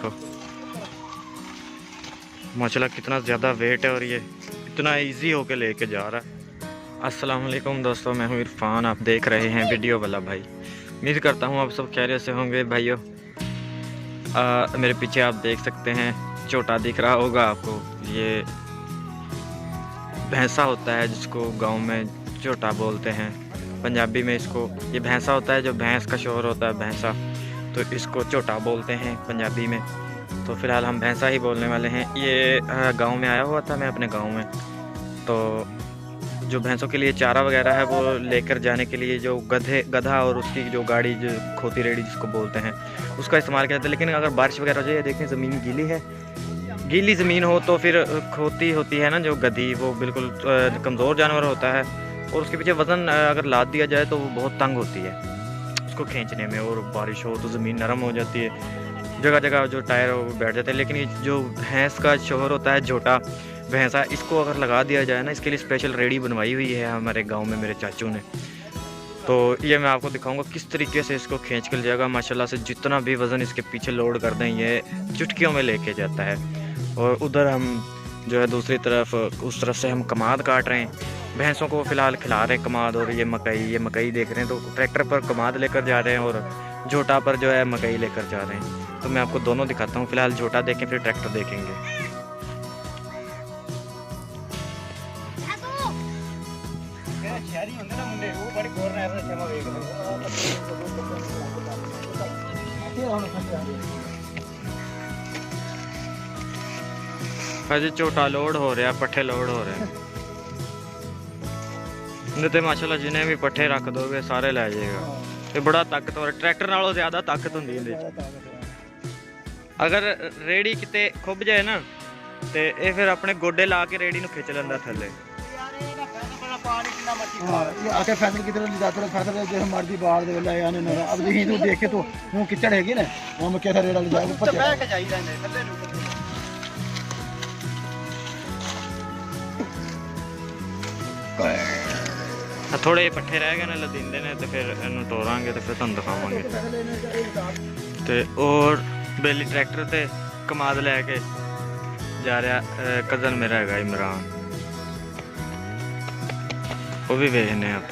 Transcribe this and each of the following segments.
देखो माशाल्लाह कितना ज़्यादा वेट है और ये इतना इजी होके लेके जा रहा है। अस्सलाम वालेकुम दोस्तों, मैं हूँ इरफान, आप देख रहे हैं वीडियो वाला भाई। उम्मीद करता हूँ आप सब खैरियत से होंगे भाइयों। मेरे पीछे आप देख सकते हैं छोटा दिख रहा होगा आपको, ये भैंसा होता है जिसको गांव में छोटा बोलते हैं, पंजाबी में इसको ये भैंसा होता है, जो भैंस का शोर होता है भैंसा, तो इसको छोटा बोलते हैं पंजाबी में। तो फ़िलहाल हम भैंसा ही बोलने वाले हैं। ये गांव में आया हुआ था मैं अपने गांव में, तो जो भैंसों के लिए चारा वगैरह है वो लेकर जाने के लिए जो गधा और उसकी जो गाड़ी, जो खोती रेडी जिसको बोलते हैं, उसका इस्तेमाल किया जाता है। लेकिन अगर बारिश वगैरह हो जाए, देखें ज़मीन गीली है, गीली ज़मीन हो तो फिर खोती होती है ना जो गधी, वो बिल्कुल कमज़ोर जानवर होता है और उसके पीछे वज़न अगर लाद दिया जाए तो वो बहुत तंग होती है उसको खींचने में, और बारिश हो तो ज़मीन नरम हो जाती है, जगह जगह जो टायर वो बैठ जाते हैं। लेकिन ये जो भैंस का शोहर होता है झोटा भैंसा, इसको अगर लगा दिया जाए ना, इसके लिए स्पेशल रेडी बनवाई हुई है हमारे गांव में मेरे चाचू ने। तो ये मैं आपको दिखाऊंगा किस तरीके से इसको खींच कर जाएगा। माशाल्लाह से जितना भी वज़न इसके पीछे लोड कर दें ये चुटकियों में लेके जाता है। और उधर हम जो है दूसरी तरफ, उस तरफ से हम कमाद काट रहे हैं, भैंसों को फ़िलहाल खिला रहे हैं कमाद। और ये मकई देख रहे हैं, तो ट्रैक्टर पर कमाद लेकर जा रहे हैं और झोटा पर जो है मकई लेकर जा रहे हैं। तो मैं आपको दोनों दिखाता हूँ, फ़िलहाल झोटा देखें फिर ट्रैक्टर देखेंगे। अजे झोटा लोड हो रहा, पट्ठे लोड हो रहे हैं। नहीं तो माशाल्लाह जिन्हें भी पट्ठे रख दोगे सारे ले जाएगा। ये बड़ा ताकतवर, ट्रैक्टर नालों ज़्यादा ताकत होंदी है। अगर रेड़ी किते खुब जाए ना तो ये फिर अपने गोडे ला के रेड़ी खिंच लेंदा थले। आके फैसल की तरफ जाते फैसल जैसे मर्जी बाहर दे ले आने ना। अब यही तो देखे तो वो किचड़ हैगी ना, वो में कैसा रेड़ा ले जाएगा ऊपर बैठ के जाई रहंदे थल्ले। थोड़े पट्ठे रह गए ने लदींदे ने, तो फिर इन्हू टोरांगे तो फिर तुहानू दिखावांगे। तो और बेली ट्रैक्टर ते कमाद लैके जा रहा कज़न मेरा है इमरान, वो भी वेखने आप।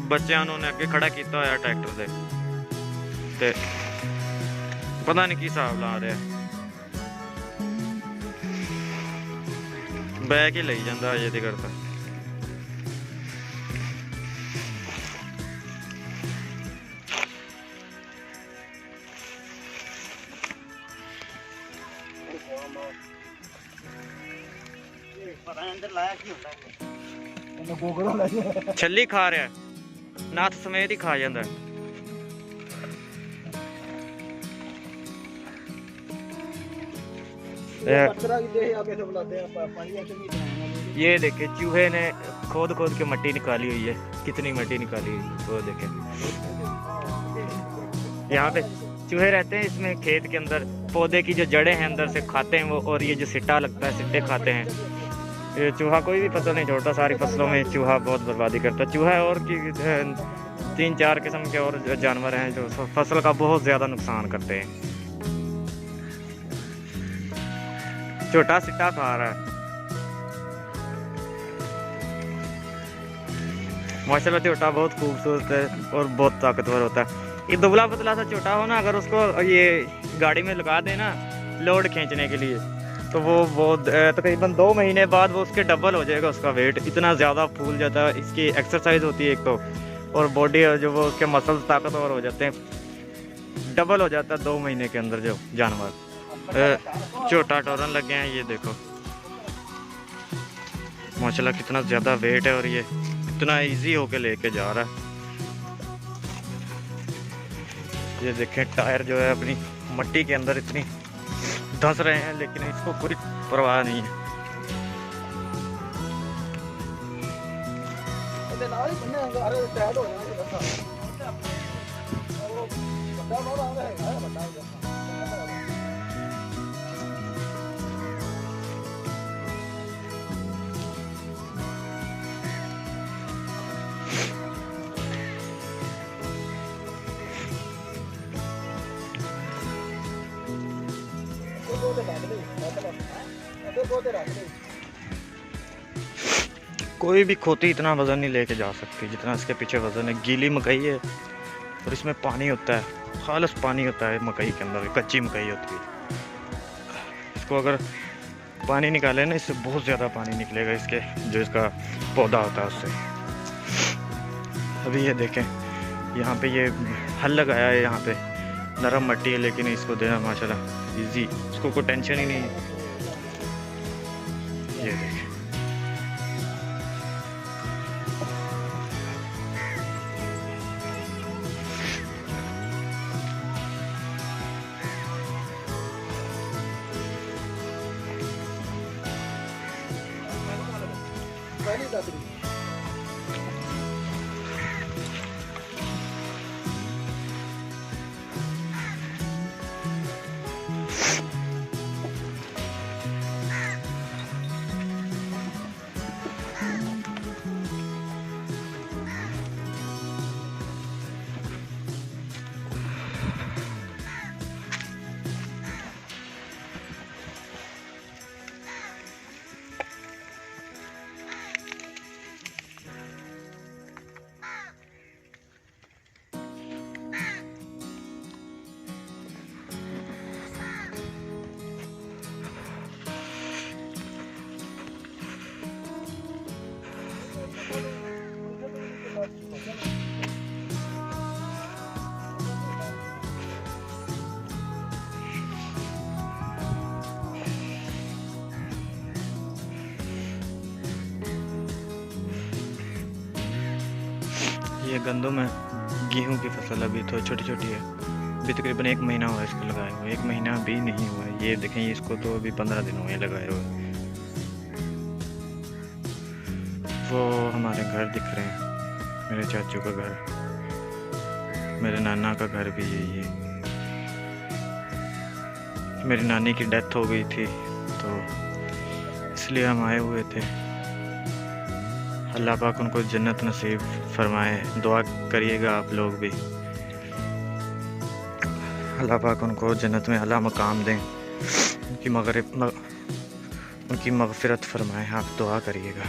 बच्चों ने अगे खड़ा किया होया ट्रैक्टर से, पता नहीं की हिसाब ला रहा, बैग ही ले जाता अजे तक करता। छली खा रहा, नाथ समेत ही खा जाता। ये देखे चूहे ने खोद के मट्टी निकाली हुई है, कितनी मट्टी निकाली हुई है वो देखे। यहाँ पे चूहे रहते हैं इसमें खेत के अंदर, पौधे की जो जड़ें हैं अंदर से खाते हैं वो, और ये जो सिट्टा लगता है सिट्टे खाते हैं। ये चूहा कोई भी फसल नहीं छोड़ता, सारी फसलों में चूहा बहुत बर्बादी करता है। चूहा और की 3-4 किस्म के और जानवर हैं जो फसल का बहुत ज़्यादा नुकसान करते हैं। छोटा सिट्टा खा रहा है। माशाल्लाह छोटा बहुत खूबसूरत है और बहुत ताकतवर होता है। ये दुबला पतला सा छोटा हो ना, अगर उसको ये गाड़ी में लगा देना लोड खींचने के लिए, तो वो तकरीबन 2 महीने बाद वो उसके डबल हो जाएगा उसका वेट, इतना ज़्यादा फूल जाता है। इसकी एक्सरसाइज होती है एक तो, और बॉडी जो वो उसके मसल्स ताकतवर हो जाते हैं, डबल हो जाता है 2 महीने के अंदर जो जानवर। छोटा टोरन लगे हैं, ये देखो माशाल्लाह कितना ज़्यादा वेट है और ये इतना इजी होके लेके जा रहा है। ये देखें टायर जो है अपनी मट्टी के अंदर इतनी धंस रहे हैं, लेकिन इसको पूरी परवाह नहीं है। कोई भी खोती इतना वज़न नहीं लेके जा सकती जितना इसके पीछे वज़न है। गीली मकई है और इसमें पानी होता है, खालिस पानी होता है मकई के अंदर, कच्ची मकई होती है। इसको अगर पानी निकाले ना, इससे बहुत ज़्यादा पानी निकलेगा, इसके जो इसका पौधा होता है उससे। अभी ये देखें, यहाँ पे ये हल लगाया है, यहाँ पे नरम मट्टी है, लेकिन इसको देना माशाल्लाह इजी, इसको कोई टेंशन ही नहीं है। ये देखें, ये गंदम है, गेहूं की फसल अभी तो छोटी छोटी है। अभी तकरीबन 1 महीना हुआ है इसको लगाए हुए, 1 महीना भी नहीं हुआ है। ये देखें, इसको तो अभी 15 दिन हुए लगाए हुए। वो हमारे घर दिख रहे हैं, मेरे चाचू का घर, मेरे नाना का घर भी यही है। मेरी नानी की डेथ हो गई थी तो इसलिए हम आए हुए थे। अल्लाह पाक उनको जन्नत नसीब फरमाए, दुआ करिएगा आप लोग भी। अल्लाह पाक उनको जन्नत में अला मकाम दें, उनकी मगफिरत फरमाए, आप दुआ करिएगा।